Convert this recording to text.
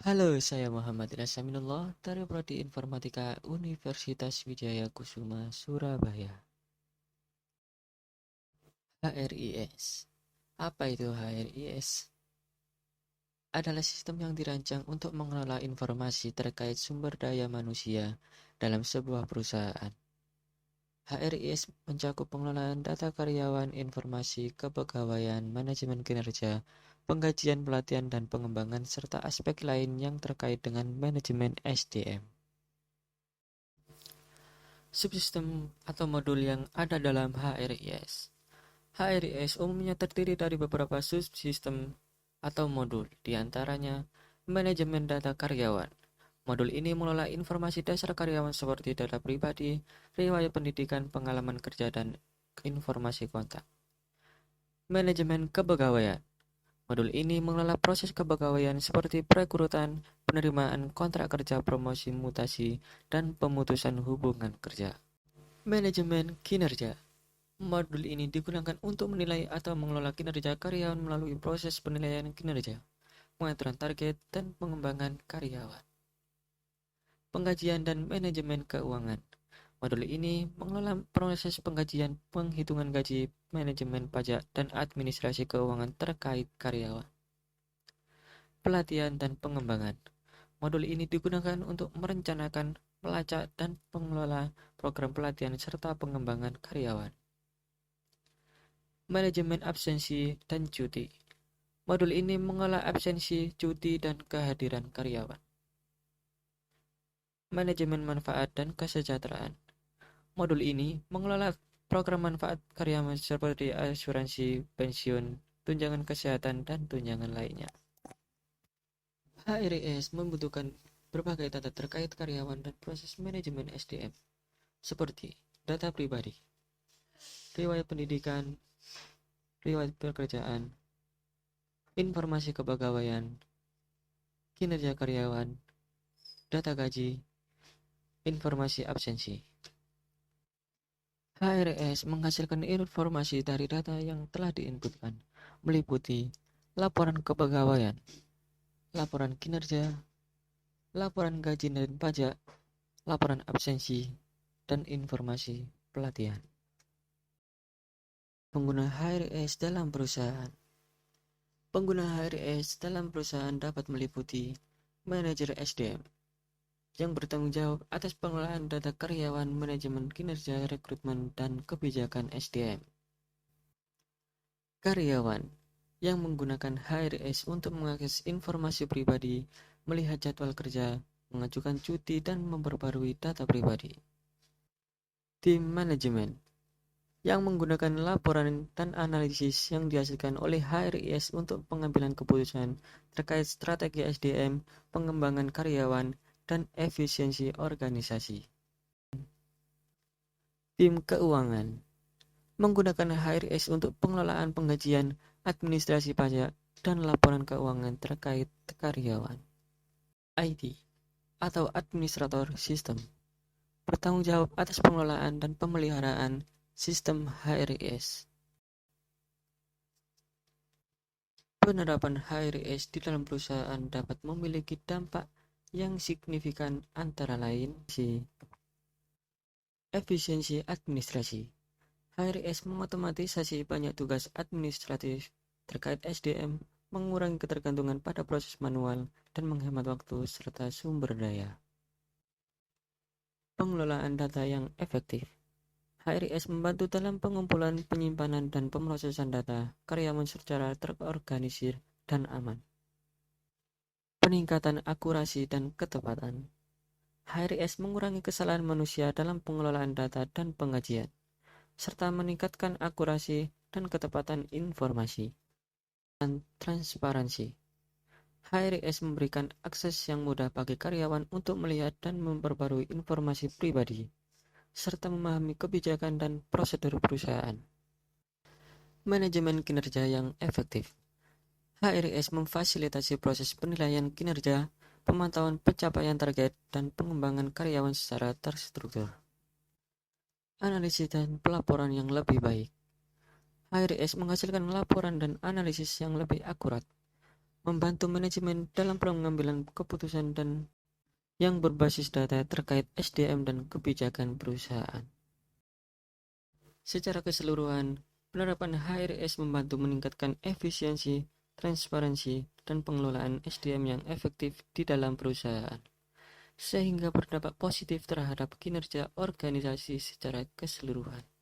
Halo, saya Muhammad Ilasaminullah dari Prodi Informatika Universitas Wijaya Kusuma, Surabaya. HRIS. Apa itu HRIS? Adalah sistem yang dirancang untuk mengelola informasi terkait sumber daya manusia dalam sebuah perusahaan. HRIS mencakup pengelolaan data karyawan, informasi kepegawaian, manajemen kinerja, penggajian, pelatihan, dan pengembangan, serta aspek lain yang terkait dengan manajemen SDM. Subsistem atau modul yang ada dalam HRIS. HRIS umumnya terdiri dari beberapa subsistem atau modul, di antaranya manajemen data karyawan. Modul ini mengelola informasi dasar karyawan seperti data pribadi, riwayat pendidikan, pengalaman kerja, dan informasi kontak. Manajemen kepegawaian. Modul ini mengelola proses kepegawaian seperti perekrutan, penerimaan kontrak kerja, promosi, mutasi, dan pemutusan hubungan kerja. Manajemen kinerja. Modul ini digunakan untuk menilai atau mengelola kinerja karyawan melalui proses penilaian kinerja, pengaturan target, dan pengembangan karyawan. Penggajian dan manajemen keuangan. Modul ini mengelola proses penggajian, penghitungan gaji, manajemen pajak, dan administrasi keuangan terkait karyawan. Pelatihan dan pengembangan. Modul ini digunakan untuk merencanakan, melacak, dan mengelola program pelatihan serta pengembangan karyawan. Manajemen absensi dan cuti. Modul ini mengolah absensi, cuti, dan kehadiran karyawan. Manajemen manfaat dan kesejahteraan. Modul ini mengelola program manfaat karyawan seperti asuransi, pensiun, tunjangan kesehatan, dan tunjangan lainnya. HRIS membutuhkan berbagai data terkait karyawan dan proses manajemen SDM, seperti data pribadi, riwayat pendidikan, riwayat pekerjaan, informasi kepegawaian, kinerja karyawan, data gaji, informasi absensi. HRS menghasilkan informasi dari data yang telah diinputkan, meliputi laporan kepegawaian, laporan kinerja, laporan gaji dan pajak, laporan absensi, dan informasi pelatihan. Pengguna HRS dalam perusahaan. Pengguna HRS dalam perusahaan dapat meliputi manajer SDM, yang bertanggung jawab atas pengelolaan data karyawan, manajemen kinerja, rekrutmen, dan kebijakan SDM. Karyawan, yang menggunakan HRS untuk mengakses informasi pribadi, melihat jadwal kerja, mengajukan cuti, dan memperbarui data pribadi. Tim manajemen, yang menggunakan laporan dan analisis yang dihasilkan oleh HRIS untuk pengambilan keputusan terkait strategi SDM, pengembangan karyawan, dan efisiensi organisasi. Tim keuangan menggunakan HRS untuk pengelolaan penggajian, administrasi pajak, dan laporan keuangan terkait karyawan. IT atau administrator sistem bertanggung jawab atas pengelolaan dan pemeliharaan sistem HRS. Penerapan HRS di dalam perusahaan dapat memiliki dampak yang signifikan, antara lain efisiensi administrasi. HRS mengotomatisasi banyak tugas administratif terkait SDM, mengurangi ketergantungan pada proses manual, dan menghemat waktu serta sumber daya. Pengelolaan data yang efektif. HRS membantu dalam pengumpulan, penyimpanan, dan pemrosesan data karyawan secara terorganisir dan aman. Peningkatan akurasi dan ketepatan. HRS mengurangi kesalahan manusia dalam pengelolaan data dan penggajian, serta meningkatkan akurasi dan ketepatan informasi. Dan transparansi. HRS memberikan akses yang mudah bagi karyawan untuk melihat dan memperbarui informasi pribadi, serta memahami kebijakan dan prosedur perusahaan. Manajemen kinerja yang efektif. HRS memfasilitasi proses penilaian kinerja, pemantauan pencapaian target, dan pengembangan karyawan secara terstruktur. Analisis dan pelaporan yang lebih baik. HRS menghasilkan laporan dan analisis yang lebih akurat, membantu manajemen dalam pengambilan keputusan dan yang berbasis data terkait SDM dan kebijakan perusahaan. Secara keseluruhan, penerapan HRIS membantu meningkatkan efisiensi, transparansi, dan pengelolaan SDM yang efektif di dalam perusahaan, sehingga berdampak positif terhadap kinerja organisasi secara keseluruhan.